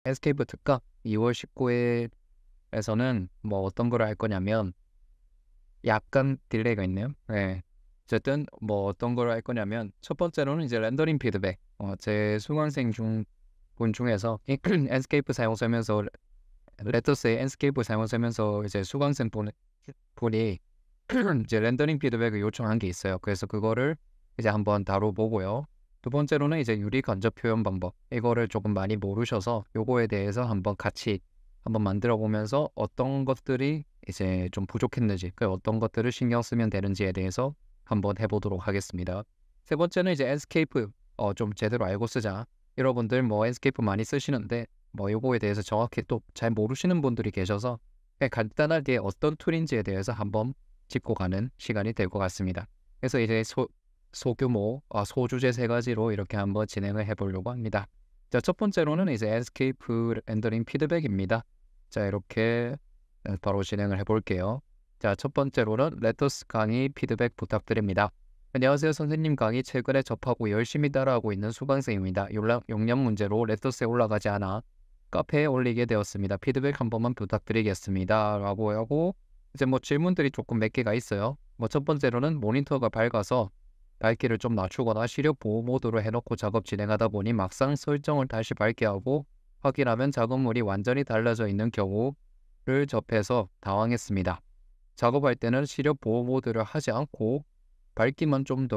에스케이프 특강 2월 19일에서는 뭐 어떤 걸 할 거냐면 약간 딜레이가 있네요. 네. 어쨌든 뭐 어떤 걸 할 거냐면 첫 번째로는 이제 렌더링 피드백. 제 수강생 분 중에서 엔스케이프 사용 설명서 레터스의 엔스케이프 사용 설명서 이제 수강생 분이 이제 렌더링 피드백을 요청한 게 있어요. 그래서 그거를 이제 한번 다뤄보고요. 두 번째로는 이제 유리 간접 표현 방법. 이거를 조금 많이 모르셔서 요거에 대해서 한번 같이 한번 만들어 보면서 어떤 것들이 이제 좀 부족했는지, 그 어떤 것들을 신경 쓰면 되는지에 대해서 한번 해보도록 하겠습니다. 세 번째는 이제 엔스케이프 좀 제대로 알고 쓰자. 여러분들 뭐 엔스케이프 많이 쓰시는데 뭐 요거에 대해서 정확히 또 잘 모르시는 분들이 계셔서 그냥 간단하게 어떤 툴인지에 대해서 한번 짚고 가는 시간이 될 것 같습니다. 그래서 이제 소규모 소주제 세 가지로 이렇게 한번 진행을 해보려고 합니다. 자, 첫 번째로는 이제 에스케이프 렌더링 피드백입니다. 자, 이렇게 바로 진행을 해볼게요. 자, 첫 번째로는 레터스 강의 피드백 부탁드립니다. 안녕하세요. 선생님 강의 최근에 접하고 열심히 따라하고 있는 수강생입니다. 용량 문제로 레터스에 올라가지 않아 카페에 올리게 되었습니다. 피드백 한 번만 부탁드리겠습니다. 라고 하고 이제 뭐 질문들이 조금 몇 개가 있어요. 뭐 첫 번째로는 모니터가 밝아서 밝기를 좀 낮추거나 시력 보호 모드로 해놓고 작업 진행하다 보니 막상 설정을 다시 밝게 하고 확인하면 작업물이 완전히 달라져 있는 경우를 접해서 당황했습니다. 작업할 때는 시력 보호 모드를 하지 않고 밝기만 좀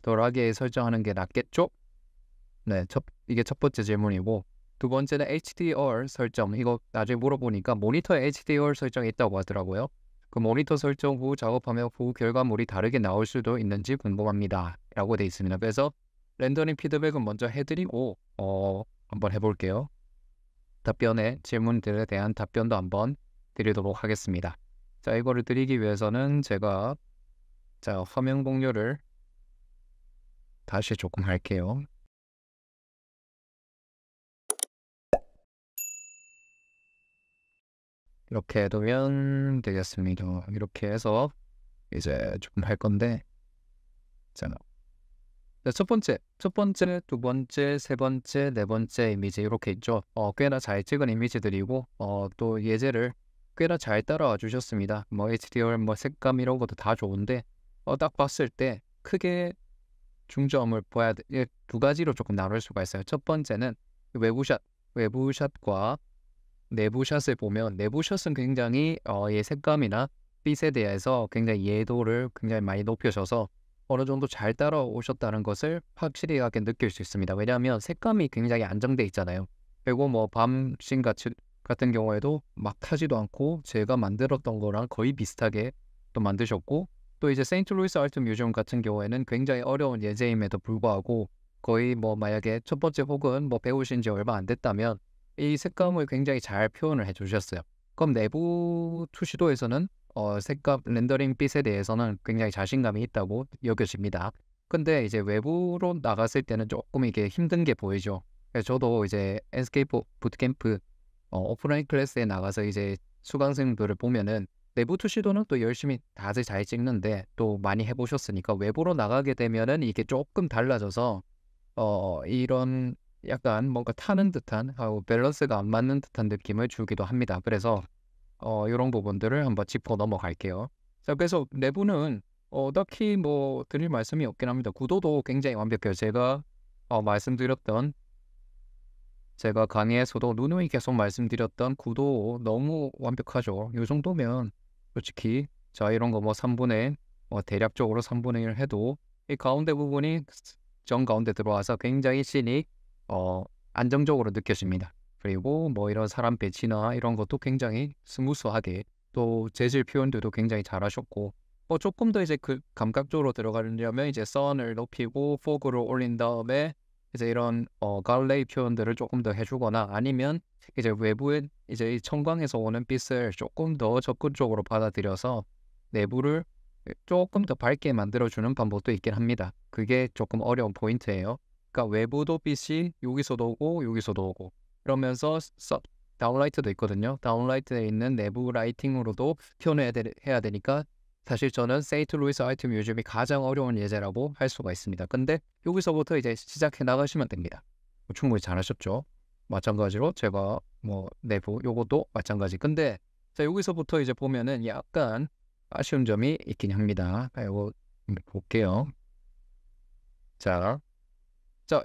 덜하게 설정하는 게 낫겠죠? 네, 이게 첫 번째 질문이고 두 번째는 HDR 설정. 이거 나중에 물어보니까 모니터에 HDR 설정이 있다고 하더라고요. 그 모니터 설정 후 작업하며 후 결과물이 다르게 나올 수도 있는지 궁금합니다. 라고 돼 있습니다. 그래서 렌더링 피드백은 먼저 해드리고 한번 해볼게요. 질문들에 대한 답변도 한번 드리도록 하겠습니다. 자, 이거를 드리기 위해서는 제가 화면 공유를 다시 조금 할게요. 이렇게 해두면 되겠습니다. 이렇게 해서 이제 조금 할 건데, 자, 첫 번째, 두 번째, 세 번째, 네 번째 이미지 이렇게 있죠. 꽤나 잘 찍은 이미지들이고, 또 예제를 꽤나 잘 따라와 주셨습니다. 뭐 HDR, 뭐 색감 이런 것도 다 좋은데, 딱 봤을 때 크게 중점을 봐야 돼. 두 가지로 조금 나눌 수가 있어요. 첫 번째는 외부샷과 내부샷을 보면 내부샷은 굉장히 이 색감이나 빛에 대해서 굉장히 이해도를 굉장히 많이 높여셔서 어느 정도 잘 따라오셨다는 것을 확실하게 느낄 수 있습니다. 왜냐하면 색감이 굉장히 안정돼 있잖아요. 그리고 뭐 밤신 같은 경우에도 막 타지도 않고 제가 만들었던 거랑 거의 비슷하게 또 만드셨고 또 이제 세인트루이스 아트 뮤지엄 같은 경우에는 굉장히 어려운 예제임에도 불구하고 거의 뭐 만약에 첫 번째 혹은 뭐 배우신 지 얼마 안 됐다면 이 색감을 굉장히 잘 표현을 해주셨어요. 그럼 내부 투시도에서는 색감 렌더링 빛에 대해서는 굉장히 자신감이 있다고 여겨집니다. 근데 이제 외부로 나갔을 때는 조금 이게 힘든 게 보이죠. 그래서 저도 이제 엔스케이프 부트캠프 오프라인 클래스에 나가서 이제 수강생들을 보면은 내부 투시도는 또 열심히 다들 잘 찍는데 또 많이 해보셨으니까 외부로 나가게 되면은 이게 조금 달라져서 이런 약간 뭔가 타는 듯한 하고 밸런스가 안 맞는 듯한 느낌을 주기도 합니다. 그래서 이런 부분들을 한번 짚고 넘어갈게요. 자, 그래서 내부는 딱히 뭐 드릴 말씀이 없긴 합니다. 구도도 굉장히 완벽해요. 말씀드렸던 제가 강의에서도 누누이 계속 말씀드렸던 구도 너무 완벽하죠. 이 정도면 솔직히 자 이런 거 뭐 3분의 대략적으로 3분의 1 해도 이 가운데 부분이 정 가운데 들어와서 굉장히 씬이 안정적으로 느껴집니다. 그리고 뭐 이런 사람 배치나 이런 것도 굉장히 스무스하게 또 재질 표현들도 굉장히 잘하셨고 뭐 조금 더 이제 그 감각적으로 들어가려면 이제 선을 높이고 포그를 올린 다음에 이제 이런 갈레이 표현들을 조금 더 해주거나 아니면 이제 외부에 이제 이 청광에서 오는 빛을 조금 더 적극적으로 받아들여서 내부를 조금 더 밝게 만들어주는 방법도 있긴 합니다. 그게 조금 어려운 포인트예요. 그러니까 외부도 빛이 여기서도 오고 여기서도 오고 그러면서 다운라이트도 있거든요. 다운라이트에 있는 내부 라이팅으로도 해야 되니까 사실 저는 세인트 루이스 아트 뮤지엄이 가장 어려운 예제라고 할 수가 있습니다. 근데 여기서부터 이제 시작해 나가시면 됩니다. 충분히 잘하셨죠? 마찬가지로 제가 뭐 내부 요것도 마찬가지. 근데 자 여기서부터 이제 보면은 약간 아쉬운 점이 있긴 합니다. 요거 볼게요. 자,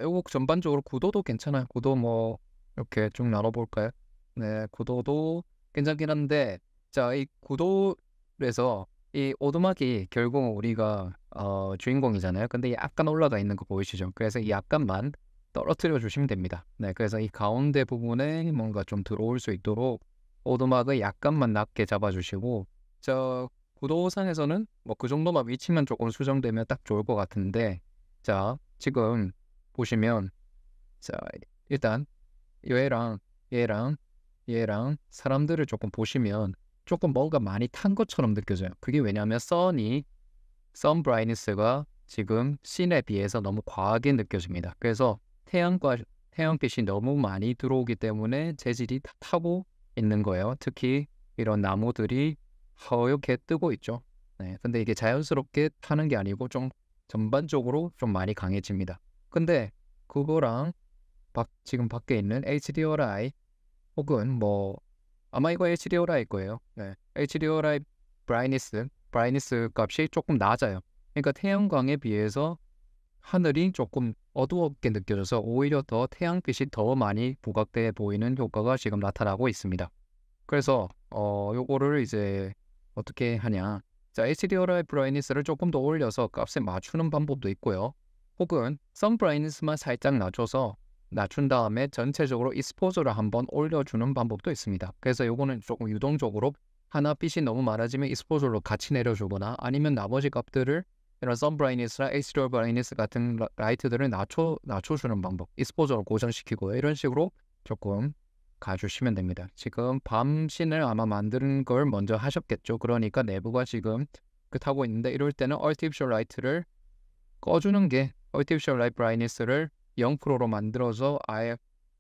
요거 전반적으로 구도도 괜찮아요. 구도 뭐 이렇게 쭉 나눠 볼까요? 네, 구도도 괜찮긴 한데 자, 이 구도에서 이 오두막이 결국 우리가 주인공이잖아요. 근데 약간 올라가 있는 거 보이시죠? 그래서 이 약간만 떨어뜨려 주시면 됩니다. 네, 그래서 이 가운데 부분에 뭔가 좀 들어올 수 있도록 오두막을 약간만 낮게 잡아 주시고 저 구도상에서는 뭐 그 정도만 위치만 조금 수정되면 딱 좋을 것 같은데 자, 지금 보시면 자, 일단 얘랑 얘랑 얘랑 사람들을 조금 보시면 조금 뭔가 많이 탄 것처럼 느껴져요. 그게 왜냐하면 선 브라이트니스가 지금 씬에 비해서 너무 과하게 느껴집니다. 그래서 태양빛이 너무 많이 들어오기 때문에 재질이 다 타고 있는 거예요. 특히 이런 나무들이 허옇게 뜨고 있죠. 네, 근데 이게 자연스럽게 타는 게 아니고 좀 전반적으로 좀 많이 강해집니다. 근데 그거랑 지금 밖에 있는 HDRI 혹은 뭐 아마 이거 HDRI일 거예요. 네, HDRI 브라이니스 값이 조금 낮아요. 그러니까 태양광에 비해서 하늘이 조금 어두웠게 느껴져서 오히려 더 태양빛이 더 많이 부각돼 보이는 효과가 지금 나타나고 있습니다. 그래서 요거를 이제 어떻게 하냐. 자, HDRI 브라이니스를 조금 더 올려서 값에 맞추는 방법도 있고요. 혹은 선 브라이니스만 살짝 낮춘 다음에 전체적으로 익스포저를 한번 올려주는 방법도 있습니다. 그래서 요거는 조금 유동적으로 하나 빛이 너무 많아지면 익스포저로 같이 내려주거나 아니면 나머지 값들을 이런 선 브라이니스나 HDR 브라이니스 같은 라이트들을 낮춰주는 방법, 익스포저를 고정시키고 이런 식으로 조금 가주시면 됩니다. 지금 밤 씬을 아마 만드는 걸 먼저 하셨겠죠. 그러니까 내부가 지금 타고 있는데 이럴 때는 Artificial Light를 꺼주는 게 Artificial Light Brightness를 0%로 만들어서 아예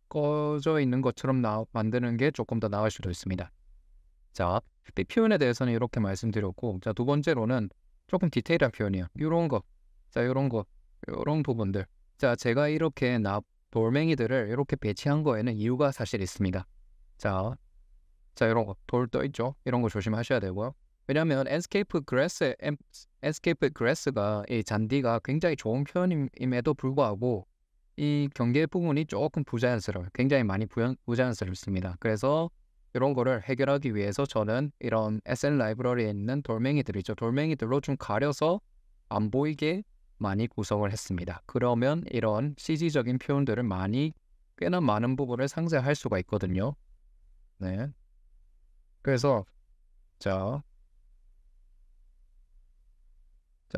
꺼져 있는 것처럼 만드는 게 조금 더 나을 수도 있습니다. 자, 빛 표현에 대해서는 이렇게 말씀드렸고, 자, 두 번째로는 조금 디테일한 표현이에요. 요런 거, 자, 요런 부분들. 자, 제가 이렇게 돌멩이들을 이렇게 배치한 거에는 이유가 사실 있습니다. 자, 이런 거, 돌 떠 있죠? 이런 거 조심하셔야 되고요. 왜냐하면 엔스케이프 그래스가 이 잔디가 굉장히 좋은 표현임에도 불구하고 이 경계 부분이 조금 부자연스러워요. 굉장히 많이 부자연스럽습니다. 그래서 이런 거를 해결하기 위해서 저는 이런 SN 라이브러리에 있는 돌멩이들이죠. 돌멩이들로 좀 가려서 안 보이게 많이 구성을 했습니다. 그러면 이런 CG적인 표현들을 꽤나 많은 부분을 상쇄할 수가 있거든요. 네. 그래서 자,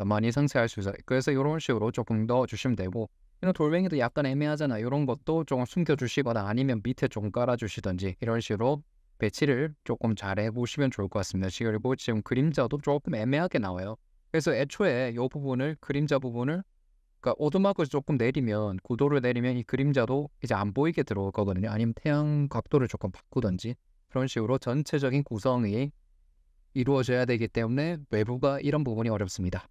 많이 상쇄할 수 있어요. 그래서 이런 식으로 조금 넣어주시면 되고 이런 돌멩이도 약간 애매하잖아. 이런 것도 조금 숨겨주시거나 아니면 밑에 좀 깔아주시던지 이런 식으로 배치를 조금 잘 해보시면 좋을 것 같습니다. 그리고 지금 그림자도 조금 애매하게 나와요. 그래서 애초에 이 부분을 그림자 부분을 그러니까 오두막을 조금 내리면 구도를 내리면 이 그림자도 이제 안 보이게 들어올 거거든요. 아니면 태양 각도를 조금 바꾸던지 그런 식으로 전체적인 구성이 이루어져야 되기 때문에 외부가 이런 부분이 어렵습니다.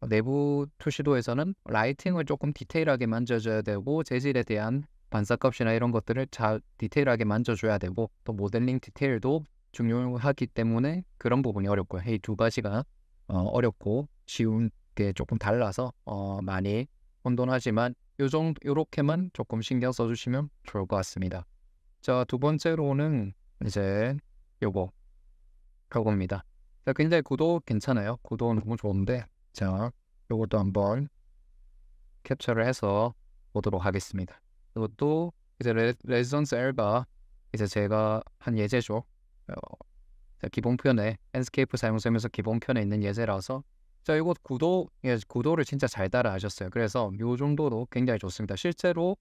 내부 투시도에서는 라이팅을 조금 디테일하게 만져줘야 되고 재질에 대한 반사값이나 이런 것들을 잘 디테일하게 만져줘야 되고 또 모델링 디테일도 중요하기 때문에 그런 부분이 어렵고요. 이 두 가지가 어렵고 쉬운 게 조금 달라서 많이 혼돈하지만 요렇게만 조금 신경 써주시면 좋을 것 같습니다. 자, 두 번째로는 이제 요겁니다. 자, 굉장히 구도 괜찮아요. 구도 너무 좋은데 자, 요것도 한번 캡처를 해서 보도록 하겠습니다. 이것도 이제 레지던스 엘바 이제 제가 한 예제죠. 기본 편에 엔스케이프 사용하면서 기본 편에 있는 예제라서 자, 이거 구도를 진짜 잘 따라하셨어요. 그래서 요 정도도 굉장히 좋습니다. 실제로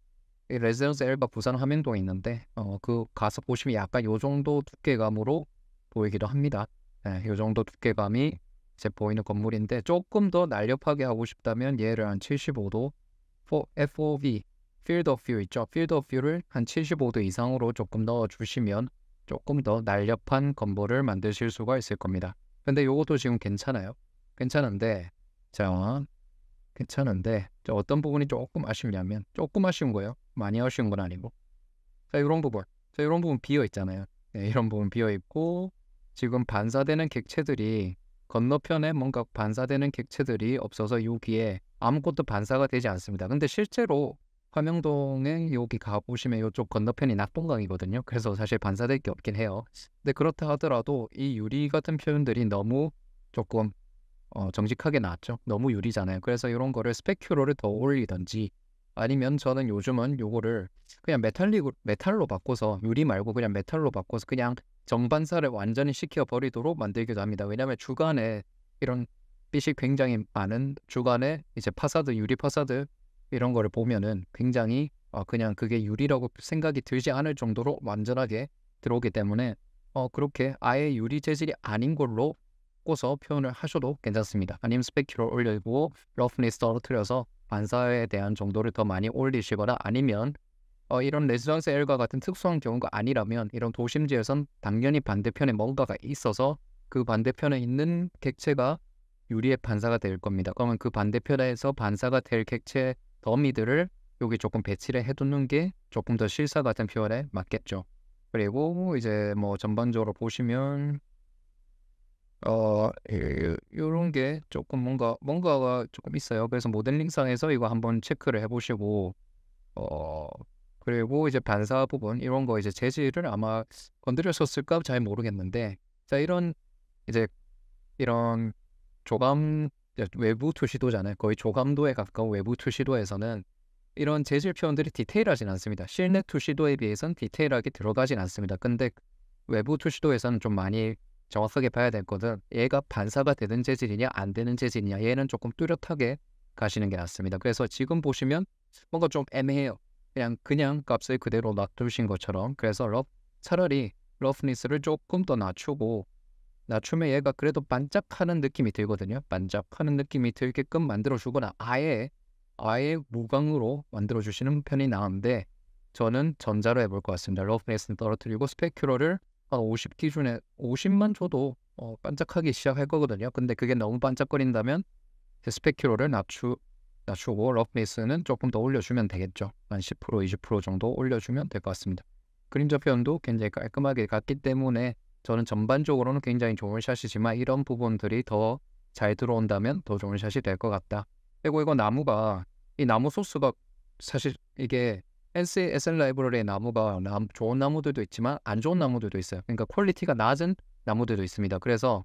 이 레지던스 엘바 부산 함영동에 있는데 그 가서 보시면 약간 요 정도 두께감으로 보이기도 합니다. 네, 요 정도 두께감이 이제 보이는 건물인데 조금 더 날렵하게 하고 싶다면 얘를 한 75도 FOV Field of View 있죠. Field of View를 한 75도 이상으로 조금 넣어주시면 조금 더 날렵한 건물을 만드실 수가 있을 겁니다. 근데 요것도 지금 괜찮은데 자, 어떤 부분이 조금 아쉽냐면 조금 아쉬운 거예요. 많이 아쉬운 건 아니고 자, 요런 부분. 자, 요런 부분 비어 있잖아요. 네, 이런 부분 비어 있고 지금 반사되는 객체들이 건너편에 뭔가 반사되는 객체들이 없어서 여기에 아무것도 반사가 되지 않습니다. 근데 실제로 화명동에 여기 가보시면 이쪽 건너편이 낙동강이거든요. 그래서 사실 반사될 게 없긴 해요. 근데 그렇다 하더라도 이 유리 같은 표현들이 너무 조금 정직하게 나왔죠. 너무 유리잖아요. 그래서 이런 거를 스페큐로를 더 올리든지 아니면 저는 요즘은 요거를 그냥 메탈로 바꿔서 유리 말고 그냥 메탈로 바꿔서 그냥 정반사를 완전히 시켜 버리도록 만들기도 합니다. 왜냐하면 주간에 이런 빛이 굉장히 많은 주간에 이제 파사드 유리 파사드 이런 거를 보면은 굉장히 그냥 그게 유리라고 생각이 들지 않을 정도로 완전하게 들어오기 때문에 그렇게 아예 유리 재질이 아닌 걸로 바꿔서 표현을 하셔도 괜찮습니다. 아니면 스페큐로 올리고 러프니스 떨어뜨려서 반사에 대한 정도를 더 많이 올리시거나 아니면 이런 레지던스 L과 같은 특수한 경우가 아니라면 이런 도심지에선 당연히 반대편에 뭔가가 있어서 그 반대편에 있는 객체가 유리에 반사가 될 겁니다. 그러면 그 반대편에서 반사가 될 객체 더미들을 여기 조금 배치를 해두는 게 조금 더 실사 같은 표현에 맞겠죠. 그리고 이제 뭐 전반적으로 보시면 요런 게 조금 뭔가가 조금 있어요. 그래서 모델링상에서 이거 한번 체크를 해보시고 어 그리고 이제 반사 부분 이런 거 이제 재질을 아마 건드렸었을까 잘 모르겠는데 자 이제 이런 조감 외부 투시도잖아요. 거의 조감도에 가까운 외부 투시도에서는 이런 재질 표현들이 디테일하진 않습니다. 실내 투시도에 비해선 디테일하게 들어가진 않습니다. 근데 외부 투시도에서는 좀 많이 정확하게 봐야 될 거든 얘가 반사가 되는 재질이냐 안 되는 재질이냐 얘는 조금 뚜렷하게 가시는 게 낫습니다. 그래서 지금 보시면 뭔가 좀 애매해요. 그냥 값을 그대로 놔두신 것처럼. 그래서 차라리 러프니스를 조금 더 낮추면 얘가 그래도 반짝하는 느낌이 들거든요. 반짝하는 느낌이 들게끔 만들어주거나 아예 무광으로 만들어주시는 편이 나은데 저는 전자로 해볼 것 같습니다. 러프니스는 떨어뜨리고 스페큐러를 한 50 기준에 50만 줘도 반짝하기 시작할 거거든요. 근데 그게 너무 반짝거린다면 스페큐러를 낮추고 러프니스는 조금 더 올려주면 되겠죠. 한 10% 20% 정도 올려주면 될 것 같습니다. 그림자 표현도 굉장히 깔끔하게 갔기 때문에 저는 전반적으로는 굉장히 좋은 샷이지만 이런 부분들이 더 잘 들어온다면 더 좋은 샷이 될 것 같다. 그리고 이거 이 나무 소스가 사실 이게 SL 라이브러리의 나무가 좋은 나무들도 있지만 안 좋은 나무들도 있어요. 그러니까 퀄리티가 낮은 나무들도 있습니다. 그래서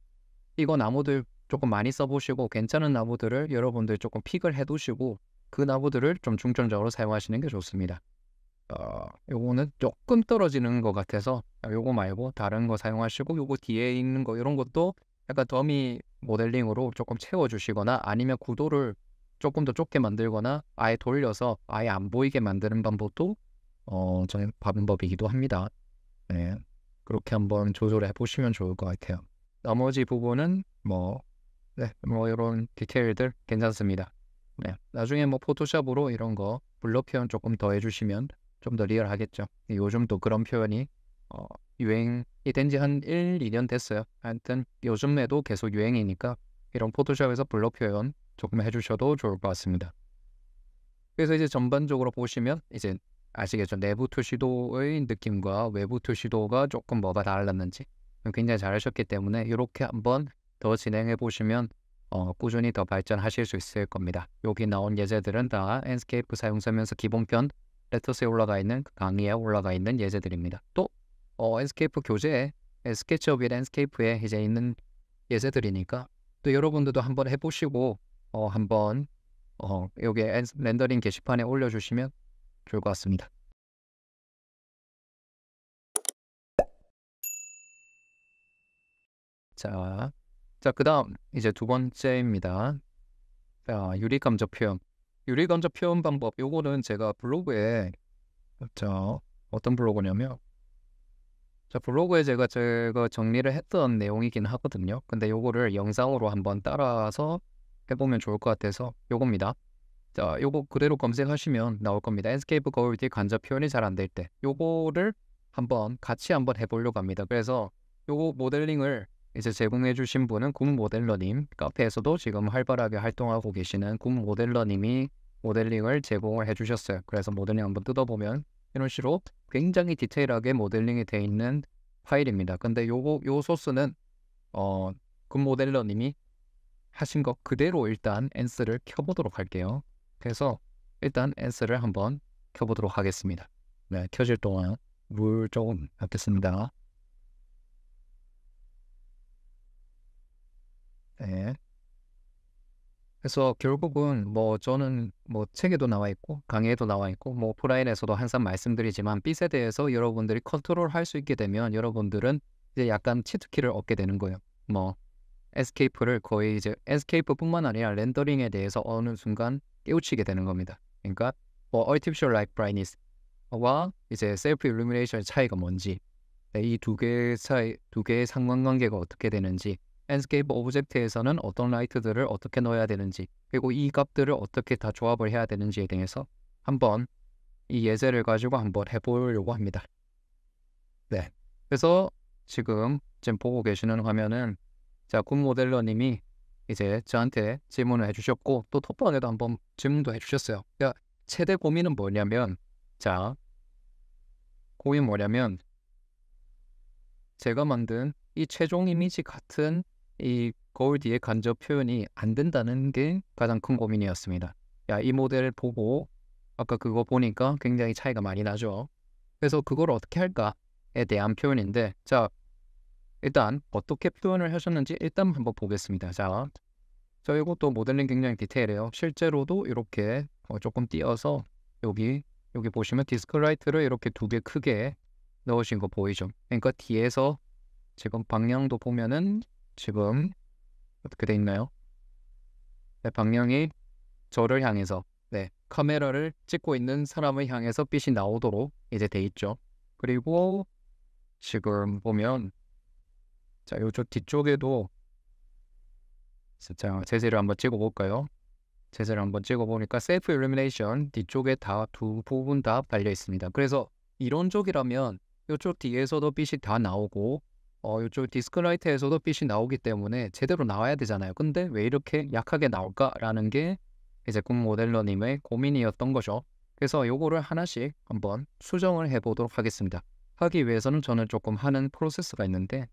이거 나무들 조금 많이 써보시고 괜찮은 나무들을 여러분들 조금 픽을 해두시고 그 나무들을 좀 중점적으로 사용하시는 게 좋습니다. 요거는 조금 떨어지는 것 같아서 요거 말고 다른 거 사용하시고 요거 뒤에 있는 거 이런 것도 약간 더미 모델링으로 조금 채워주시거나 아니면 구도를 조금 더 좁게 만들거나 아예 돌려서 아예 안 보이게 만드는 방법도 저는 방법이기도 합니다. 네, 그렇게 한번 조절해 보시면 좋을 것 같아요. 나머지 부분은 네, 이런 디테일들 괜찮습니다. 네, 나중에 포토샵으로 이런 거 블러 표현 조금 더 해주시면 좀 더 리얼하겠죠. 요즘 또 그런 표현이 유행이 된 지 한 1, 2년 됐어요. 하여튼 요즘에도 계속 유행이니까 이런 포토샵에서 블러 표현 조금 해주셔도 좋을 것 같습니다. 그래서 이제 전반적으로 보시면 이제 아시겠죠? 내부 투시도의 느낌과 외부 투시도가 조금 뭐가 달랐는지 굉장히 잘하셨기 때문에 이렇게 한번 더 진행해 보시면 꾸준히 더 발전하실 수 있을 겁니다. 여기 나온 예제들은 다 앤스케이프 사용 설명서 기본편 레터스에 올라가 있는 강의에 올라가 있는 예제들입니다. 또 앤스케이프 교재에 스케치업 윗 앤스케이프에 이제 있는 예제들이니까 또 여러분들도 한번 해보시고 한번 여기 렌더링 게시판에 올려주시면 좋을 것 같습니다. 자, 그 다음 이제 두 번째입니다. 유리감적 표현. 유리감적 표현 방법. 요거는 제가 블로그에 어떤 블로그냐면 블로그에 제가 정리를 했던 내용이긴 하거든요. 근데 요거를 영상으로 한번 따라서 해보면 좋을 것 같아서 요겁니다. 자, 요거 그대로 검색하시면 나올 겁니다. 앤스케이프 거울 뒤 간접 표현이 잘 안 될 때 요거를 같이 한번 해보려고 합니다. 그래서 요거 모델링을 이제 제공해 주신 분은 군 모델러님, 카페에서도 지금 활발하게 활동하고 계시는 군 모델러님이 모델링을 제공을 해 주셨어요. 그래서 모델링 한번 뜯어보면 이런 식으로 굉장히 디테일하게 모델링이 되어 있는 파일입니다. 근데 요 소스는 군 모델러님이 하신 것 그대로 일단 앤스를 켜보도록 할게요. 그래서 일단 앤스를 한번 켜보도록 하겠습니다. 네, 켜질 동안 물 조금 넣겠습니다. 네. 그래서 결국은 뭐 저는 뭐 책에도 나와 있고 강의에도 나와 있고 뭐 오프라인에서도 항상 말씀드리지만 빛에 대해서 여러분들이 컨트롤할 수 있게 되면 여러분들은 이제 약간 치트키를 얻게 되는 거예요. 뭐 에스케이프를 거의 이제 에스케이프뿐만 아니라 렌더링에 대해서 어느 순간 깨우치게 되는 겁니다. 그러니까 뭐 Artificial Light Brightness와 이제 Self Illumination의 차이가 뭔지, 이 두 개의 차이, 두 개의 상관관계가 어떻게 되는지, 랜드스케이프 오브젝트에서는 어떤 라이트들을 어떻게 넣어야 되는지, 그리고 이 값들을 어떻게 다 조합을 해야 되는지에 대해서 한번 이 예제를 가지고 한번 해보려고 합니다. 네. 그래서 지금 보고 계시는 화면은 자, 군 모델러님이 이제 저한테 질문을 해주셨고 또 톡방에도 한번 질문도 해주셨어요. 그러니까 최대 고민은 뭐냐면 고민 뭐냐면 제가 만든 이 최종 이미지 같은 이 거울 뒤에 간접 표현이 안 된다는 게 가장 큰 고민이었습니다. 야, 이 모델을 보고 아까 그거 보니까 굉장히 차이가 많이 나죠. 그래서 그걸 어떻게 할까에 대한 표현인데 자, 일단 어떻게 표현을 하셨는지 일단 한번 보겠습니다. 자, 이것도 모델링 굉장히 디테일해요. 실제로도 이렇게 조금 띄어서 여기 보시면 디스크라이트를 이렇게 두 개 크게 넣으신 거 보이죠? 그러니까 뒤에서 지금 방향도 보면은 지금 어떻게 돼 있나요? 네, 방향이 저를 향해서 카메라를 찍고 있는 사람을 향해서 빛이 나오도록 이제 돼 있죠. 그리고 지금 보면 자, 이쪽 뒤쪽에도 자, 제재를 한번 찍어 볼까요? 제재를 한번 찍어 보니까 셀프 일루미네이션 뒤쪽에 다 두 부분 다 달려 있습니다. 그래서 이런 쪽이라면 이쪽 뒤에서도 빛이 다 나오고 이쪽 디스크라이트에서도 빛이 나오기 때문에 제대로 나와야 되잖아요. 근데 왜 이렇게 약하게 나올까라는 게 이제 군 모델러님의 고민이었던 거죠. 그래서 요거를 하나씩 한번 수정을 해보도록 하겠습니다. 하기 위해서는 저는 조금 하는 프로세스가 있는데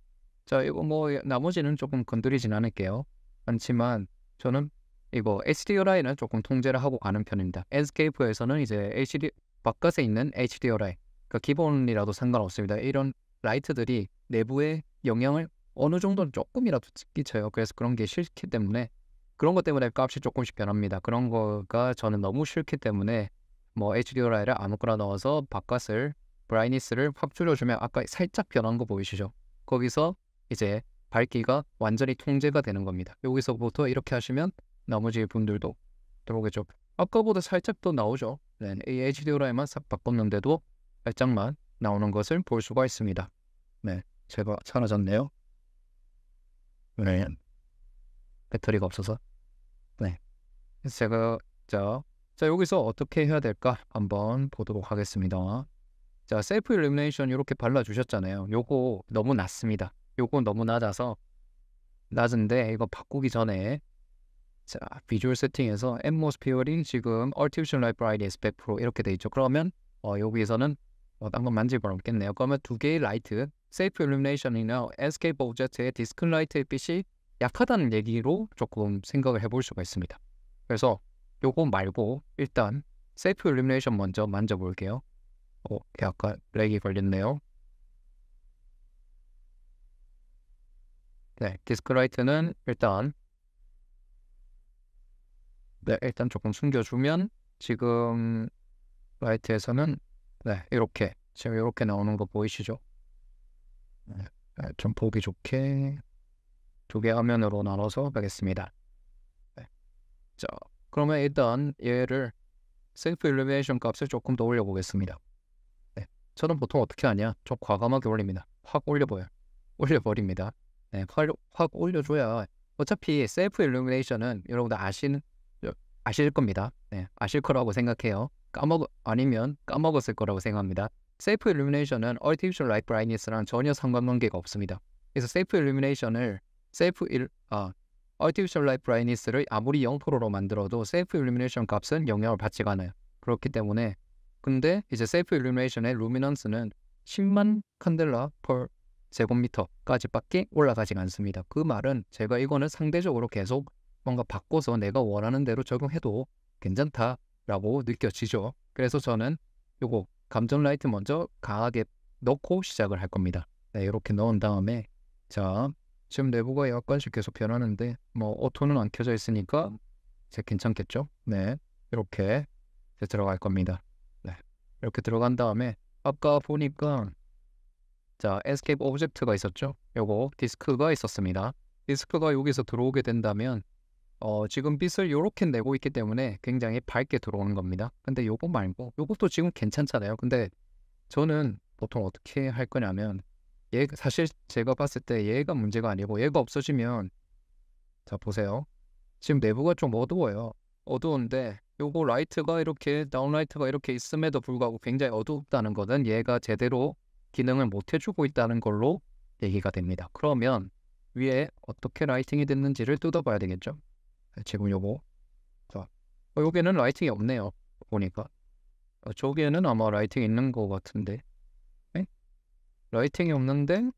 자, 이거 뭐 나머지는 조금 건드리진 않을게요. 않지만 저는 이거 HDRI는 조금 통제를 하고 가는 편입니다. 앤스케이프에서는 이제 바깥에 있는 HDRI, 그러니까 기본이라도 상관없습니다. 이런 라이트들이 내부에 영향을 어느 정도는 조금이라도 끼쳐요. 그래서 그런 게 싫기 때문에 그런 것 때문에 값이 조금씩 변합니다. 그런 거가 저는 너무 싫기 때문에 뭐 HDRI를 아무거나 넣어서 바깥을 브라이니스를 확 줄여주면 아까 살짝 변한 거 보이시죠? 거기서 이제 밝기가 완전히 통제가 되는 겁니다. 여기서부터 이렇게 하시면 나머지 분들도 들어오겠죠. 아까보다 살짝 더 나오죠. 네, 이 HDRI만 싹 바꿨는데도 살짝만 나오는 것을 볼 수가 있습니다. 네, 제가 사라졌네요. 네, 배터리가 없어서. 네, 그래서 제가 자 여기서 어떻게 해야 될까 한번 보도록 하겠습니다. 자, 셀프 일루미네이션 이렇게 발라주셨잖아요. 요거 너무 낮습니다. 요거 너무 낮은데 이거 바꾸기 전에 자, 비주얼 세팅에서 앰모스피어링 지금 Artificial Light Brightness 100% 이렇게 돼 있죠. 그러면 여기서는 딴 건 만질 건 없겠네요. 그러면 두 개의 라이트, Self Illumination이나 Escape Object의 디스크 라이트의 빛이 약하다는 얘기로 조금 생각을 해볼 수가 있습니다. 그래서 요거 말고 일단 Self Illumination 먼저 만져볼게요. 약간 렉이 걸렸네요. 네, 디스크 라이트는 일단 일단 조금 숨겨주면 지금 라이트에서는 이렇게 지금 이렇게 나오는 거 보이시죠? 좀 보기 좋게 두 개 화면으로 나눠서 가겠습니다. 자, 그러면 일단 얘를 셀프 일루미네이션 값을 조금 더 올려보겠습니다. 저는 보통 어떻게 하냐? 좀 과감하게 올립니다. 확 올려버립니다. 확 올려줘야 어차피 셀프 일루미네이션은 여러분들 아실 겁니다. 아실 거라고 생각해요. 아니면 까먹었을 거라고 생각합니다. 셀프 일루미네이션은 Artificial Light Brightness랑 전혀 상관관계가 없습니다. 그래서 셀프 일루미네이션을 Artificial Light Brightness를 아무리 0%로 만들어도 셀프 일루미네이션 값은 영향을 받지가 않아요. 그렇기 때문에 근데 이제 셀프 일루미네이션의 루미넌스는 10만 칸델라 per 제곱미터까지밖에 올라가지 않습니다. 그 말은 제가 이거는 상대적으로 계속 뭔가 바꿔서 내가 원하는 대로 적용해도 괜찮다라고 느껴지죠. 그래서 저는 요거 감전 라이트 먼저 강하게 넣고 시작을 할 겁니다. 네, 이렇게 넣은 다음에 자 지금 내부가 약간씩 계속 변하는데 뭐 오토는 안 켜져 있으니까 이제 괜찮겠죠? 네, 이렇게 이제 들어갈 겁니다. 네, 이렇게 들어간 다음에 아까 보니까 자 에스케이프 오브젝트가 있었죠? 요거 디스크가 있었습니다. 디스크가 여기서 들어오게 된다면 지금 빛을 요렇게 내고 있기 때문에 굉장히 밝게 들어오는 겁니다. 근데 요거 말고 요것도 지금 괜찮잖아요. 근데 저는 보통 어떻게 할 거냐면 얘 사실 제가 봤을 때 얘가 문제가 아니고 얘가 없어지면 자 보세요. 지금 내부가 좀 어두워요. 어두운데 요거 라이트가 이렇게 다운라이트가 이렇게 있음에도 불구하고 굉장히 어둡다는 거는 얘가 제대로 기능을 못 해주고 있다는 걸로 얘기가 됩니다. 그러면 위에 어떻게 라이팅이 됐는지를 뜯어봐야 되겠죠. 지금 요거 자 여기에는 라이팅이 없네요. 보니까 저기에는 아마 라이팅이 있는 것 같은데 네? 라이팅이 없는데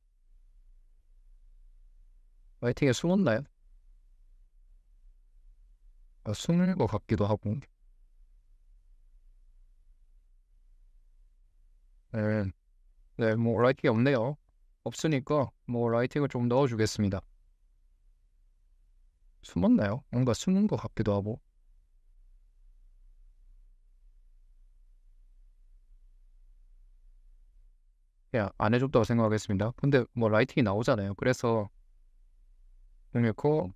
라이팅에 숨었나요? 숨은 것 같기도 하고 네, 네, 뭐 라이팅이 없네요. 없으니까 뭐 라이팅을 좀 넣어주겠습니다. 숨었나요? 뭔가 숨은 것 같기도 하고 그냥 안 해줬다고 생각하겠습니다. 근데 뭐 라이팅이 나오잖아요. 그래서 그렇고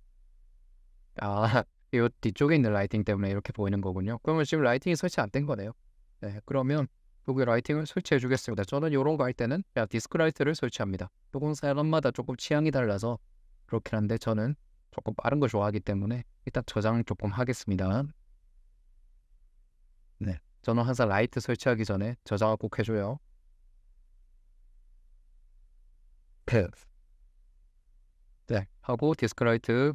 아, 이 뒤쪽에 있는 라이팅 때문에 이렇게 보이는 거군요. 그러면 지금 라이팅이 설치 안 된 거네요. 네, 그러면 여기 라이팅을 설치해 주겠습니다. 저는 이런 거 할 때는 그냥 디스크 라이트를 설치합니다. 조금 사람마다 조금 취향이 달라서 그렇긴 한데 저는 조금 빠른 거 좋아하기 때문에 일단 저장 조금 하겠습니다. 네, 저는 항상 라이트 설치하기 전에 저장을 꼭 해줘요. 네, 하고 디스크 라이트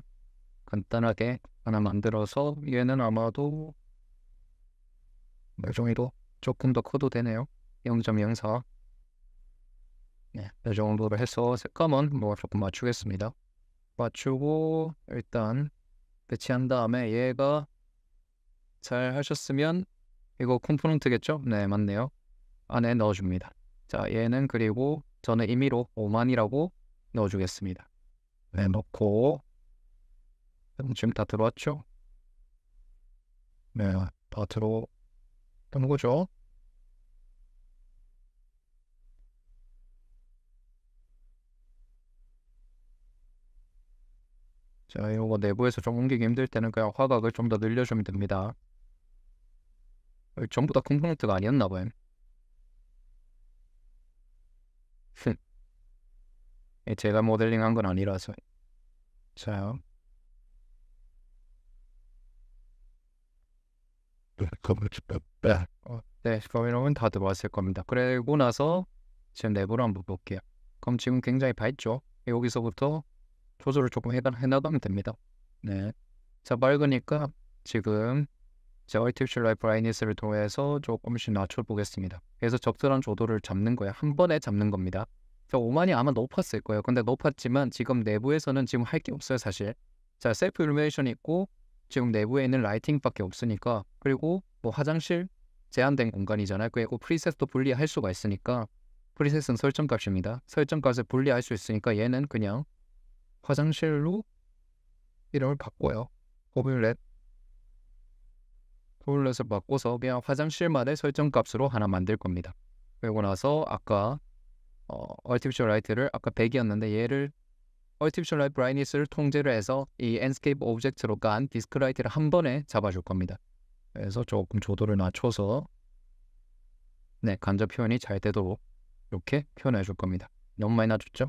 간단하게 하나 만들어서 얘는 아마도 매종이도 조금 더 커도 되네요. 0.04 네, 이 정도로 해서 색감은 뭐 조금 맞추겠습니다. 맞추고 일단 배치한 다음에 얘가 잘 하셨으면 이거 컴포넌트겠죠? 네, 맞네요. 안에 넣어줍니다. 자, 얘는 그리고 저는 임의로 5만이라고 넣어주겠습니다. 네, 넣고 지금 다 들어왔죠? 네, 다 들어온 거죠? 자, 이거 내부에서 좀 옮기기 힘들 때는 그냥 화각을 좀 더 늘려주면 됩니다. 전부 다 컴포넌트가 아니었나 봐요. 제가 모델링한 건 아니라서. 자, 네, 그러면 다 들어왔을 겁니다. 그리고 나서 지금 내부를 한번 볼게요. 그럼 지금 굉장히 밝죠? 여기서부터 조절을 조금 해나가면 됩니다. 네, 자 밝으니까 지금 제 Artificial Light Brightness를 통해서 조금씩 낮춰보겠습니다. 그래서 적절한 조도를 잡는 거예요. 한 번에 잡는 겁니다. 자, 5만이 아마 높았을 거예요. 근데 높았지만 지금 내부에서는 지금 할 게 없어요, 사실. 자, 셀프 일루미네이션이 있고 지금 내부에 있는 라이팅밖에 없으니까 그리고 뭐 화장실 제한된 공간이잖아요. 그리고 프리셋도 분리할 수가 있으니까 프리셋은 설정값입니다. 설정값을 분리할 수 있으니까 얘는 그냥 화장실로 이름을 바꿔요. 포뮬렛을 바꿔서 그냥 화장실만의 설정값으로 하나 만들 겁니다. 그리고 나서 아까 Artificial Light를 아까 100이었는데 얘를 Artificial Light Brightness를 통제를 해서 이 Enscape 오브젝트로 간 디스크 라이트를 한 번에 잡아줄 겁니다. 그래서 조금 조도를 낮춰서 네, 간접 표현이 잘 되도록 이렇게 표현해 줄 겁니다. 너무 많이 낮췄죠?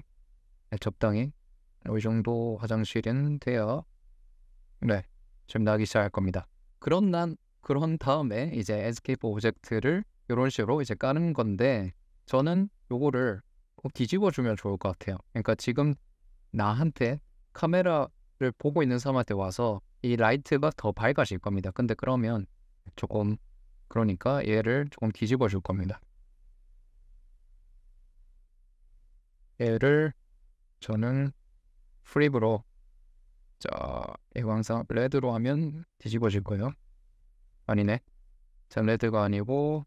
네, 적당히 이 정도 화장실은 돼야 네, 지금 나기 시작할 겁니다. 그런 다음에 이제 엔스케이프 오브젝트를 이런 식으로 이제 까는 건데 저는 요거를 꼭 뒤집어 주면 좋을 것 같아요. 그러니까 지금 나한테 카메라를 보고 있는 사람한테 와서 이 라이트가 더 밝아질 겁니다. 근데 그러면 조금 그러니까 얘를 조금 뒤집어 줄 겁니다. 얘를 저는 프립으로, 자, 이거 항상 레드로 하면 뒤집어질 거예요. 아니네. 자, 레드가 아니고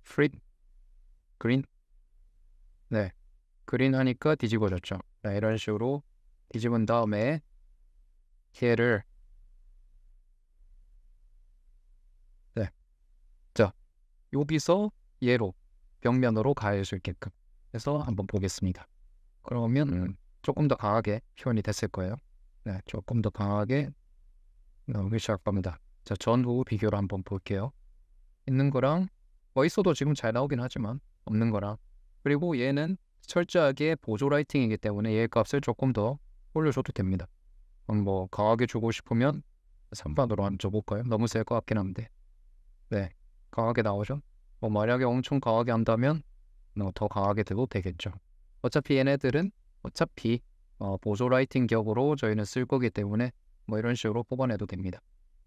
프립 그린. 네, 그린 하니까 뒤집어졌죠. 자, 이런 식으로 뒤집은 다음에 얘를, 네, 자, 여기서 얘로 벽면으로 가해줄 수 있게끔 해서 한번 보겠습니다. 그러면 조금 더 강하게 표현이 됐을 거예요. 네, 조금 더 강하게 나오기 시작할 겁니다. 자, 전후 비교를 한번 볼게요. 있는 거랑 뭐 있어도 지금 잘 나오긴 하지만 없는 거랑, 그리고 얘는 철저하게 보조 라이팅이기 때문에 얘 값을 조금 더 올려줘도 됩니다. 뭐 강하게 주고 싶으면 3반으로 한번 줘볼까요? 너무 셀 것 같긴 한데, 네, 강하게 나오죠. 뭐 만약에 엄청 강하게 한다면 더 강하게 돼도 되겠죠. 어차피 얘네들은 어차피 보조 라이팅 격으로 저희는 쓸 거기 때문에 뭐 이런 식으로 뽑아내도 됩니다.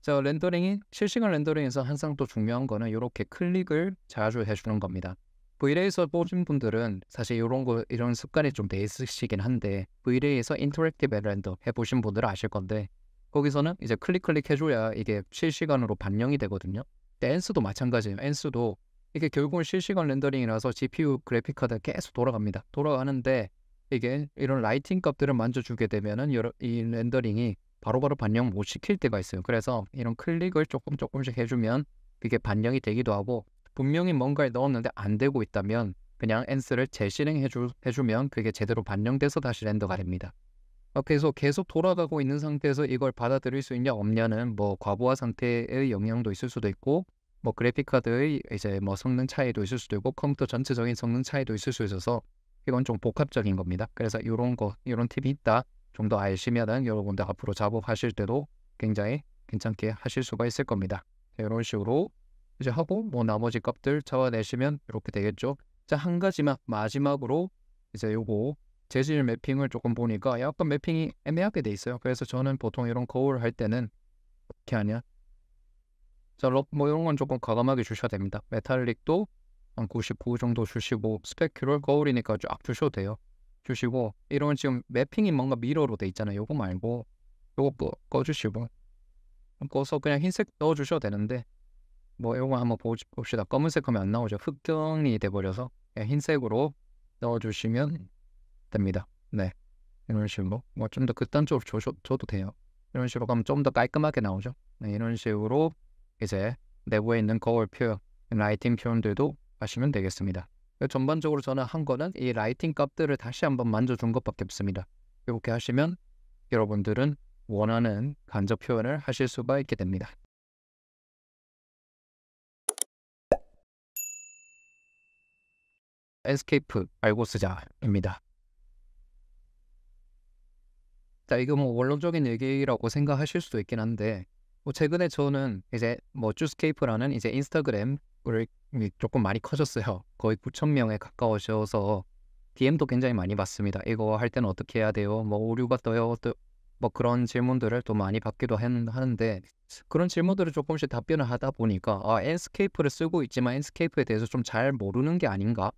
자, 렌더링이 실시간 렌더링에서 항상 또 중요한 거는 이렇게 클릭을 자주 해주는 겁니다. V-Ray에서 보신 분들은 사실 이런 습관이 좀 돼 있으시긴 한데, V-Ray에서 인터랙티브 렌더 해보신 분들은 아실 건데, 거기서는 이제 클릭 해줘야 이게 실시간으로 반영이 되거든요. 근데 엔스도 마찬가지예요. 엔스도 이게 결국은 실시간 렌더링이라서 GPU 그래픽 카드가 계속 돌아갑니다. 돌아가는데 이게 이런 라이팅 값들을 만져주게 되면은 이 렌더링이 바로바로 반영 못 시킬 때가 있어요. 그래서 이런 클릭을 조금씩 해주면 그게 반영이 되기도 하고, 분명히 뭔가를 넣었는데 안 되고 있다면 그냥 엔스를 재실행해주면 그게 제대로 반영돼서 다시 렌더가 됩니다. 그래서 계속 돌아가고 있는 상태에서 이걸 받아들일 수 있냐 없냐는 뭐 과부하 상태의 영향도 있을 수도 있고, 뭐 그래픽 카드의 이제 뭐 성능 차이도 있을 수도 있고, 컴퓨터 전체적인 성능 차이도 있을 수 있어서 이건 좀 복합적인 겁니다. 그래서 이런 팁이 있다 좀 더 아시면은 여러분들 앞으로 작업하실 때도 굉장히 괜찮게 하실 수가 있을 겁니다. 이런 식으로 이제 하고 뭐 나머지 값들 잡아내시면 이렇게 되겠죠. 자, 한 가지만 마지막으로 이제 요거 재질 매핑을 조금 보니까 약간 매핑이 애매하게 돼 있어요. 그래서 저는 보통 이런 거울 할 때는 어떻게 하냐, 자, 뭐 이런 건 조금 과감하게 주셔야 됩니다. 메탈릭도 한 99 정도 주시고, 스페‌큐럴 거울이니까 쫙 주셔도 돼요. 주시고, 이런 지금 매핑이 뭔가 미러로 돼 있잖아요. 요거 말고 요거 꺼주시고, 꺼서 그냥 흰색 넣어주셔도 되는데, 뭐 요거 한번 봅시다. 검은색 하면 안 나오죠. 흑경이 돼버려서 그냥 흰색으로 넣어주시면 됩니다. 네, 이런 식으로 뭐 좀 더 극단적으로 줘도 돼요. 이런 식으로 가면 좀 더 깔끔하게 나오죠. 네, 이런 식으로 이제 내부에 있는 거울 표현, 라이팅 표현들도 하시면 되겠습니다. 전반적으로 저는 한 거는 이 라이팅 값들을 다시 한번 만져준 것밖에 없습니다. 이렇게 하시면 여러분들은 원하는 간접 표현을 하실 수가 있게 됩니다. 엔스케이프 알고 쓰자입니다. 자, 이거 뭐 원론적인 얘기라고 생각하실 수도 있긴 한데, 뭐 최근에 저는 이제 뭐 쭈스케이프라는 이제 인스타그램을 조금 많이 커졌어요. 거의 9,000명에 가까워져서 DM도 굉장히 많이 받습니다. 이거 할 때는 어떻게 해야 돼요? 뭐 오류가 떠요? 뭐 그런 질문들을 또 많이 받기도 하는데, 그런 질문들을 조금씩 답변을 하다 보니까 엔스케이프를 쓰고 있지만 엔스케이프에 대해서 좀 잘 모르는 게 아닌가?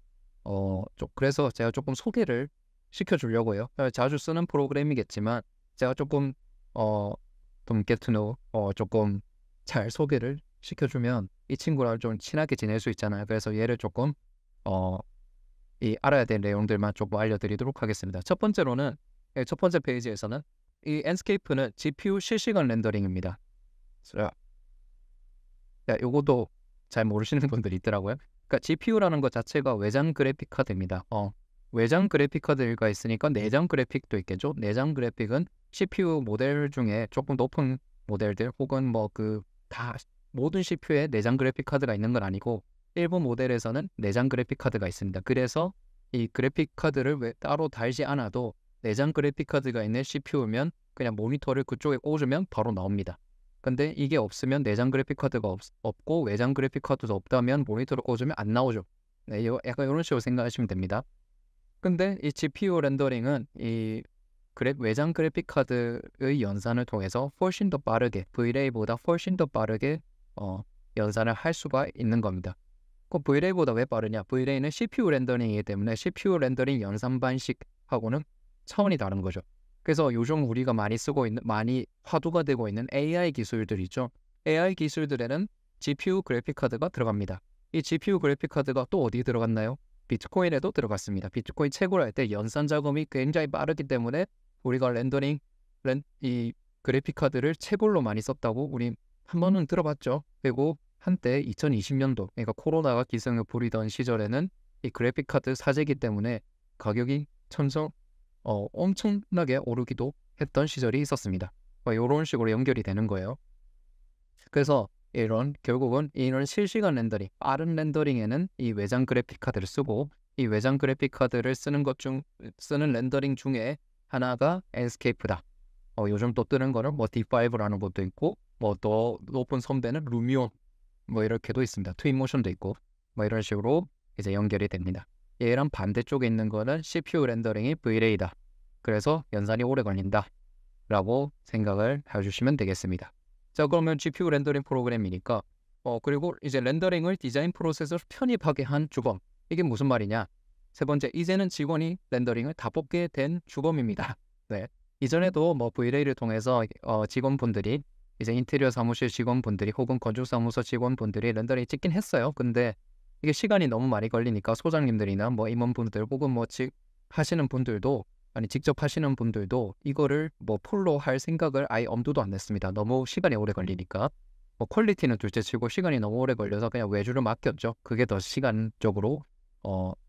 그래서 제가 조금 소개를 시켜주려고 해요. 자주 쓰는 프로그램이겠지만 제가 조금 좀 get to know, 조금 잘 소개를 시켜주면 이 친구랑 좀 친하게 지낼 수 있잖아요. 그래서 얘를 조금 이 알아야 될 내용들만 조금 알려드리도록 하겠습니다. 첫 번째로는, 첫 번째 페이지에서는 이 엔스케이프는 GPU 실시간 렌더링입니다. 자, 요것도 잘 모르시는 분들이 있더라고요. 그러니까 GPU라는 것 자체가 외장 그래픽 카드입니다. 외장 그래픽 카드가 있으니까 내장 그래픽도 있겠죠. 내장 그래픽은 CPU 모델 중에 조금 높은 모델들, 혹은 뭐 다 모든 CPU에 내장 그래픽 카드가 있는 건 아니고 일부 모델에서는 내장 그래픽 카드가 있습니다. 그래서 이 그래픽 카드를 따로 달지 않아도 내장 그래픽 카드가 있는 CPU면 그냥 모니터를 그쪽에 꽂으면 바로 나옵니다. 근데 이게 없으면 내장 그래픽 카드가 없고 외장 그래픽 카드도 없다면 모니터를 꽂으면 안 나오죠. 네, 약간 이런 식으로 생각하시면 됩니다. 근데 이 GPU 렌더링은 이 외장 그래픽 카드의 연산을 통해서 훨씬 더 빠르게, V-Ray보다 훨씬 더 빠르게 연산을 할 수가 있는 겁니다. 그 V-Ray보다 왜 빠르냐? V-Ray는 CPU 렌더링이기 때문에 CPU 렌더링 연산 방식하고는 차원이 다른 거죠. 그래서 요즘 우리가 많이 쓰고 있는, 많이 화두가 되고 있는 AI 기술들 있죠. AI 기술들에는 GPU 그래픽 카드가 들어갑니다. 이 GPU 그래픽 카드가 또 어디 들어갔나요? 비트코인에도 들어갔습니다. 비트코인 채굴할 때 연산 작업이 굉장히 빠르기 때문에 우리가 이 그래픽 카드를 채굴로 많이 썼다고 우리 한 번은 들어봤죠. 그리고 한때 2020년도, 그러니까 코로나가 기승을 부리던 시절에는 이 그래픽 카드 사재기 때문에 가격이 엄청나게 오르기도 했던 시절이 있었습니다. 이런 식으로 연결이 되는 거예요. 그래서 결국은 이런 실시간 렌더링, 빠른 렌더링에는 이 외장 그래픽 카드를 쓰고, 이 외장 그래픽 카드를 쓰는 렌더링 중에 하나가 enscape다. 요즘 또 뜨는 거는 뭐 D5라는 것도 있고, 뭐 또 높은 선배는 루미온, 뭐 이렇게도 있습니다. 트윈모션도 있고, 뭐 이런 식으로 이제 연결이 됩니다. 얘랑 반대쪽에 있는 거는 CPU 렌더링이 V-Ray다. 그래서 연산이 오래 걸린다 라고 생각을 해주시면 되겠습니다. 자, 그러면 GPU 렌더링 프로그램이니까 그리고 이제 렌더링을 디자인 프로세스로 편입하게 한 주범. 이게 무슨 말이냐? 세 번째, 이제는 직원이 렌더링을 다 뽑게 된 주범입니다. 네. 이전에도 뭐 V-Ray를 통해서 직원분들이, 이제 인테리어 사무실 직원분들이 혹은 건축사무소 직원분들이 렌더링 찍긴 했어요. 근데 이게 시간이 너무 많이 걸리니까 소장님들이나 뭐 임원분들 혹은 뭐 하시는 분들도, 아니 직접 하시는 분들도 이거를 뭐 폴로 할 생각을 아예 엄두도 안 냈습니다. 너무 시간이 오래 걸리니까. 뭐 퀄리티는 둘째치고 시간이 너무 오래 걸려서 그냥 외주를 맡겼죠. 그게 더 시간적으로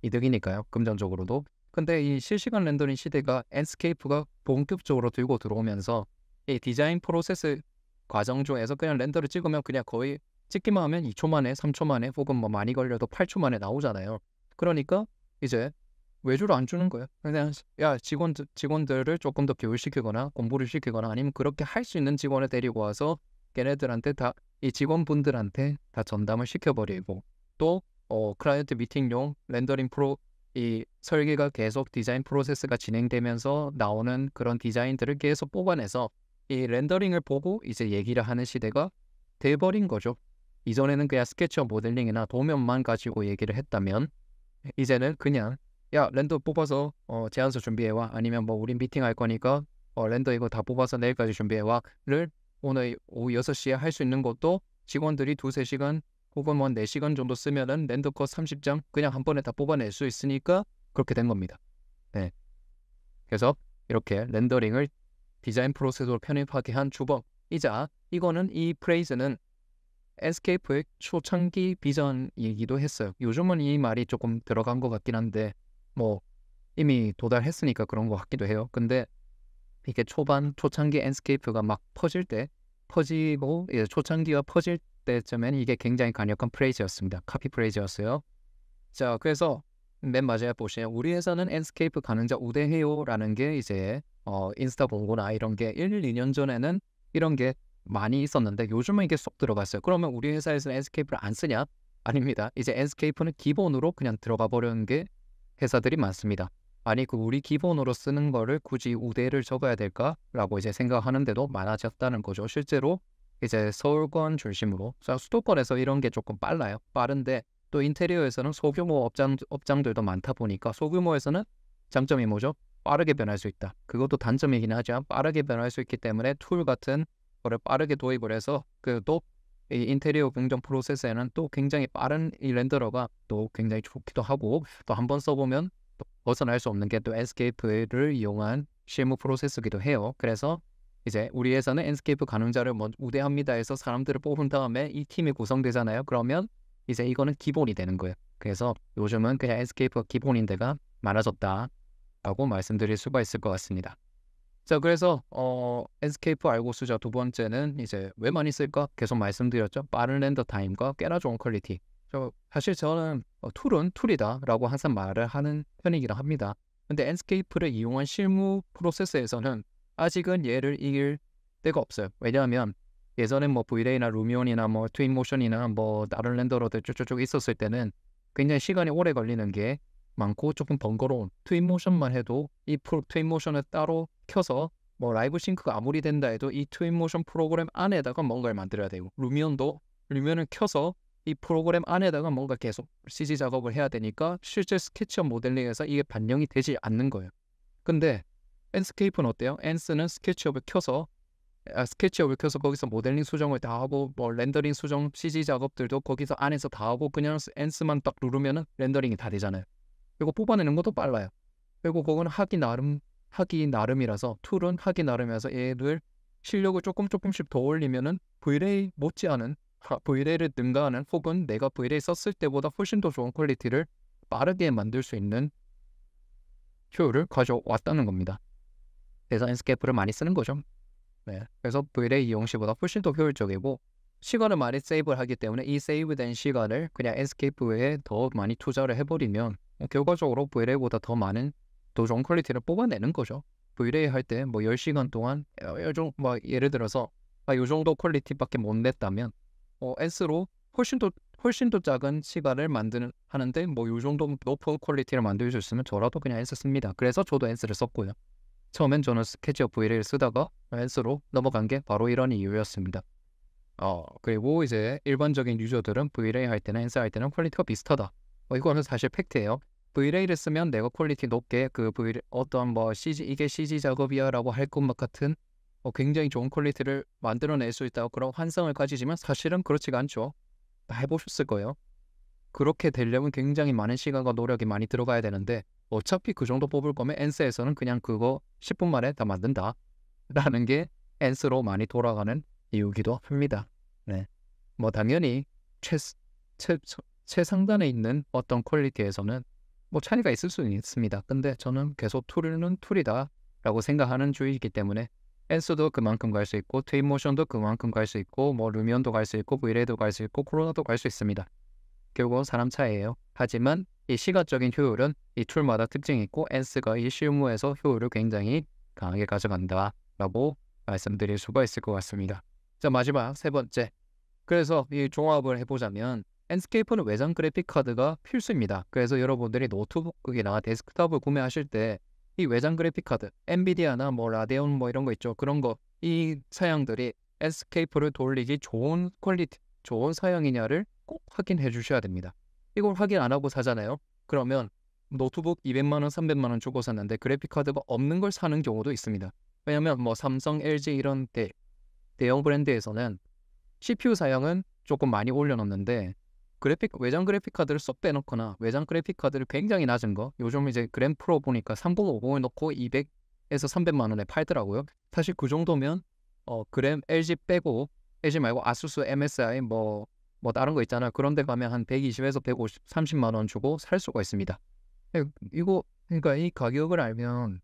이득이니까요. 금전적으로도. 근데 이 실시간 렌더링 시대가 엔스케이프가 본격적으로 들고 들어오면서 이 디자인 프로세스 과정 중에서 그냥 렌더를 찍으면 그냥 거의 찍기만 하면 2초 만에, 3초 만에, 혹은 뭐 많이 걸려도 8초 만에 나오잖아요. 그러니까 이제 외주를 안 주는 거예요. 그냥 야, 직원들을 조금 더 교육시키거나 공부를 시키거나 아니면 그렇게 할 수 있는 직원을 데리고 와서 걔네들한테 이 직원분들한테 다 전담을 시켜버리고, 또 클라이언트 미팅용 렌더링 이 설계가 계속 디자인 프로세스가 진행되면서 나오는 그런 디자인들을 계속 뽑아내서 이 렌더링을 보고 이제 얘기를 하는 시대가 돼버린 거죠. 이전에는 그냥 스케치업 모델링이나 도면만 가지고 얘기를 했다면, 이제는 그냥 야, 렌더 뽑아서 제안서 준비해와, 아니면 뭐 우린 미팅할 거니까 렌더 이거 다 뽑아서 내일까지 준비해와를 오늘 오후 6시에 할 수 있는 것도 직원들이 2-3시간 혹은 뭐 4시간 정도 쓰면은 렌더 컷 30장 그냥 한 번에 다 뽑아낼 수 있으니까 그렇게 된 겁니다. 네. 그래서 이렇게 렌더링을 디자인 프로세스로 편입하게 한 주범이자, 이 프레이즈는 엔스케이프의 초창기 비전이기도 했어요. 요즘은 이 말이 조금 들어간 것 같긴 한데 뭐 이미 도달했으니까 그런 것 같기도 해요. 근데 이게 초창기 엔스케이프가 막 퍼지고 이제 초창기가 퍼질 때쯤엔 이게 굉장히 강력한 프레이즈였습니다. 카피 프레이즈였어요. 자, 그래서 맨 마지막에 보시면 우리 회사는 엔스케이프 가능자 우대해요라는 게 이제 인스타 공고나 이런 게 1-2년 전에는 이런 게 많이 있었는데 요즘은 이게 쏙 들어갔어요. 그러면 우리 회사에서는 엔스케이프를 안 쓰냐? 아닙니다. 이제 엔스케이프는 기본으로 그냥 들어가 버리는 게 회사들이 많습니다. 아니, 우리 기본으로 쓰는 거를 굳이 우대를 적어야 될까라고 이제 생각하는 데도 많아졌다는 거죠. 실제로 이제 서울권 중심으로, 수도권에서 이런 게 조금 빠른데 또 인테리어에서는 소규모 업장들도 많다 보니까 소규모에서는 장점이 뭐죠? 빠르게 변할 수 있다. 그것도 단점이긴 하지만 빠르게 변할 수 있기 때문에 툴 같은 거를 빠르게 도입을 해서 또 이 인테리어 공정 프로세스에는 또 굉장히 빠른 이 렌더러가 또 굉장히 좋기도 하고, 또 한번 써보면 또 벗어날 수 없는 게 또 엔스케이프를 이용한 실무 프로세스기도 해요. 그래서 이제 우리 회사는 엔스케이프 가능자를 우대합니다 해서 사람들을 뽑은 다음에 이 팀이 구성되잖아요. 그러면 이제 이거는 기본이 되는 거예요. 그래서 요즘은 그냥 엔스케이프가 기본인 데가 많아졌다라고 말씀드릴 수가 있을 것 같습니다. 자, 그래서 엔스케이프 알고 쓰자. 두 번째는 이제 왜 많이 쓸까? 계속 말씀드렸죠. 빠른 렌더 타임과 꽤나 좋은 퀄리티. 사실 저는 툴은 툴이다라고 항상 말을 하는 편이긴 합니다. 근데 엔스케이프를 이용한 실무 프로세스에서는 아직은 얘를 이길 데가 없어요. 왜냐하면 예전에 뭐 V-Ray나 루미온이나 뭐 트윈모션이나 뭐 다른 렌더러들 쭉쭉쭉 있었을 때는 굉장히 시간이 오래 걸리는 게 많고 조금 번거로운, 트윈모션만 해도 이 트윈모션을 따로 켜서 뭐 라이브 싱크가 아무리 된다 해도 이 트윈모션 프로그램 안에다가 뭔가를 만들어야 되고, 루미온도 루미온을 켜서 이 프로그램 안에다가 뭔가 계속 CG 작업을 해야 되니까 실제 스케치업 모델링에서 이게 반영이 되지 않는 거예요. 근데 enscape는 어때요? ens는 스케치업을 켜서 거기서 모델링 수정을 다 하고 뭐 렌더링 수정 CG 작업들도 거기서 안에서 다 하고 그냥 ens만 딱 누르면은 렌더링이 다 되잖아요. 그리고 뽑아내는 것도 빨라요. 그리고 그거는 하기 나름이라서 툴은 하기 나름이라서 얘를 실력을 조금씩 더 올리면은 V-Ray 못지않은 V-Ray를 능가하는 혹은 내가 V-Ray 썼을 때보다 훨씬 더 좋은 퀄리티를 빠르게 만들 수 있는 효율을 가져왔다는 겁니다. 그래서 엔스케이프를 많이 쓰는 거죠. 네. 그래서 V-Ray 이용 시보다 훨씬 더 효율적이고 시간을 많이 세이브를 하기 때문에 이 세이브된 시간을 그냥 엔스케이프에 더 많이 투자를 해버리면 결과적으로 V-Ray보다 더 많은 더 좋은 퀄리티를 뽑아내는 거죠. V-Ray 할 때 뭐 10시간 동안 뭐 예를 들어서 이 정도 퀄리티밖에 못 냈다면 S로 훨씬 더 작은 시간을 하는데 뭐 이 정도 높은 퀄리티를 만들 수 있으면 저라도 그냥 S 씁니다. 그래서 저도 S를 썼고요. 처음엔 저는 스케치업 V-Ray를 쓰다가 S로 넘어간 게 바로 이런 이유였습니다. 그리고 이제 일반적인 유저들은 V-Ray 할 때나 N 할 때는 퀄리티가 비슷하다. 이거는 사실 팩트예요. V-Ray를 쓰면 내가 퀄리티 높게 어떤 뭐 이게 CG 작업이야라고 할 것만 같은 굉장히 좋은 퀄리티를 만들어낼 수 있다고 그런 환상을 가지지만 사실은 그렇지가 않죠. 다 해보셨을 거예요. 그렇게 되려면 굉장히 많은 시간과 노력이 많이 들어가야 되는데 어차피 그 정도 뽑을 거면 엔스에서는 그냥 그거 10분 만에 다 만든다 라는 게 엔스로 많이 돌아가는 이유기도 합니다. 네. 뭐 당연히 최상단에 있는 어떤 퀄리티에서는 뭐 차이가 있을 수는 있습니다. 근데 저는 계속 툴은 툴이다 라고 생각하는 주의이기 때문에 엔스도 그만큼 갈 수 있고 트윈모션도 그만큼 갈 수 있고 뭐 루미온도 갈 수 있고 V-Ray도 갈 수 있고 코로나도 갈 수 있습니다. 결국은 사람 차이예요. 하지만 이 시각적인 효율은 이 툴마다 특징이 있고 엔스가 이 실무에서 효율을 굉장히 강하게 가져간다 라고 말씀드릴 수가 있을 것 같습니다. 자, 마지막 세 번째. 그래서 이 종합을 해보자면 엔스케이프는 외장 그래픽 카드가 필수입니다. 그래서 여러분들이 노트북이나 데스크탑을 구매하실 때 이 외장 그래픽 카드, 엔비디아나 뭐 라데온 뭐 이런 거 있죠. 그런 거 이 사양들이 엔스케이프를 돌리기 좋은 퀄리티, 좋은 사양이냐를 꼭 확인해 주셔야 됩니다. 이걸 확인 안 하고 사잖아요. 그러면 노트북 200만 원, 300만 원 주고 샀는데 그래픽 카드가 없는 걸 사는 경우도 있습니다. 왜냐면 뭐 삼성, LG 이런 대형 브랜드에서는 CPU 사양은 조금 많이 올려놓는데 외장 그래픽 카드를 쏙 빼놓거나 외장 그래픽 카드를 굉장히 낮은 거 요즘 이제 그램 프로 보니까 3050을 넣고 200에서 300만 원에 팔더라고요. 사실 그 정도면 그램 LG 말고 아수스 MSI 뭐 다른 거 있잖아요. 그런 데 가면 한 120에서 150, 30만 원 주고 살 수가 있습니다. 그러니까 이 가격을 알면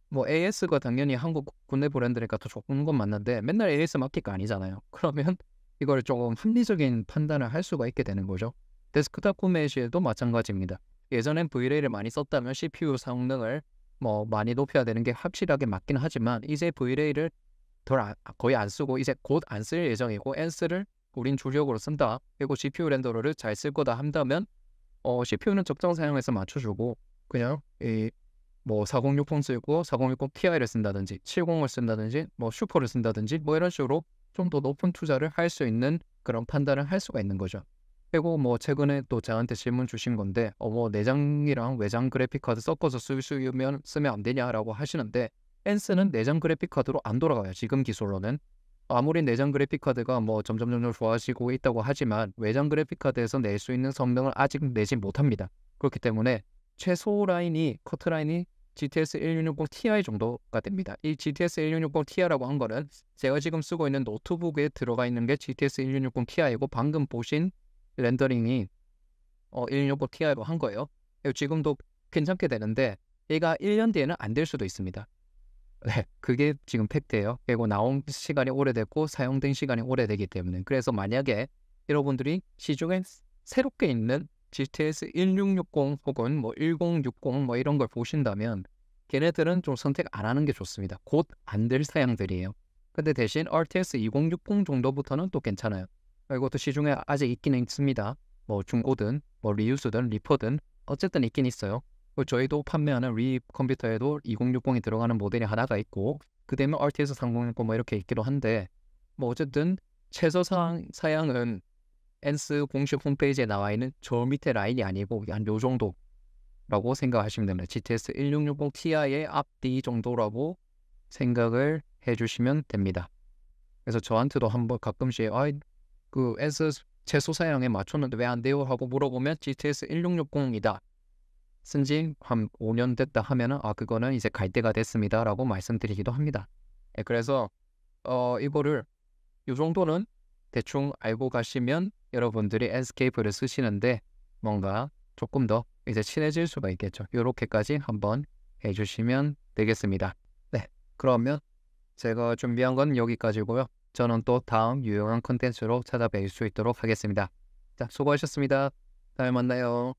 뭐 AS가 당연히 한국 국내 브랜드니까 더 좋은 건 맞는데 맨날 AS 맡기가 아니잖아요. 그러면 이걸 조금 합리적인 판단을 할 수가 있게 되는 거죠. 데스크탑 구매 시에도 마찬가지입니다. 예전엔 V-Ray를 많이 썼다면 CPU 성능을 뭐 많이 높여야 되는 게 확실하게 맞긴 하지만 이제 V-Ray를 거의 안 쓰고 이제 곧 안 쓸 예정이고 엔스를 우린 주력으로 쓴다. 그리고 GPU 렌더러를 잘 쓸 거다 한다면 CPU는 적정 사양에서 맞춰주고 그냥 뭐 4060 쓰고 4060 Ti를 쓴다든지 70을 쓴다든지 뭐 슈퍼를 쓴다든지 뭐 이런 식으로 좀 더 높은 투자를 할 수 있는 그런 판단을 할 수가 있는 거죠. 그리고 뭐 최근에 또 저한테 질문 주신 건데 뭐 내장이랑 외장 그래픽 카드 섞어서 쓰면 안 되냐라고 하시는데 엔스는 내장 그래픽 카드로 안 돌아가요. 지금 기술로는. 아무리 내장 그래픽 카드가 뭐 점점 좋아지고 있다고 하지만 외장 그래픽 카드에서 낼 수 있는 성능을 아직 내지 못합니다. 그렇기 때문에 최소 커트 라인이 GTS 1660 Ti 정도가 됩니다. 이 GTS 1660 Ti라고 한 거는 제가 지금 쓰고 있는 노트북에 들어가 있는 게 GTS 1660 Ti이고 방금 보신 렌더링이 1660 Ti로 한 거예요. 지금도 괜찮게 되는데 얘가 1년 뒤에는 안 될 수도 있습니다. 네, 그게 지금 팩트예요. 그리고 나온 시간이 오래됐고 사용된 시간이 오래되기 때문에 그래서 만약에 여러분들이 시중에 새롭게 있는 GTS 1660 혹은 뭐 1060 뭐 이런 걸 보신다면 걔네들은 좀 선택 안 하는 게 좋습니다. 곧 안 될 사양들이에요. 근데 대신 RTX 2060 정도부터는 또 괜찮아요. 이것도 시중에 아직 있기는 있습니다. 뭐 중고든 뭐 리유스든 리퍼든 어쨌든 있긴 있어요. 저희도 판매하는 리 컴퓨터에도 2060이 들어가는 모델이 하나가 있고 그 다음에 RTX 3060 뭐 이렇게 있기도 한데 뭐 어쨌든 최소 사양은 엔스 공식 홈페이지에 나와 있는 저 밑에 라인이 아니고 한 요 정도라고 생각하시면 됩니다. GTS 1660 Ti의 앞뒤 정도라고 생각을 해주시면 됩니다. 그래서 저한테도 한번 가끔씩 그 엔스 최소 사양에 맞췄는데 왜 안 돼요? 하고 물어보면 GTS 1660이다. 쓴지 한 5년 됐다 하면은 그거는 이제 갈 때가 됐습니다 라고 말씀드리기도 합니다. 그래서 이거를 요 정도는 대충 알고 가시면 여러분들이 엔스케이프를 쓰시는데 뭔가 조금 더 이제 친해질 수가 있겠죠. 요렇게까지 한번 해주시면 되겠습니다. 네, 그러면 제가 준비한 건 여기까지고요. 저는 또 다음 유용한 콘텐츠로 찾아뵐 수 있도록 하겠습니다. 자, 수고하셨습니다. 다음에 만나요.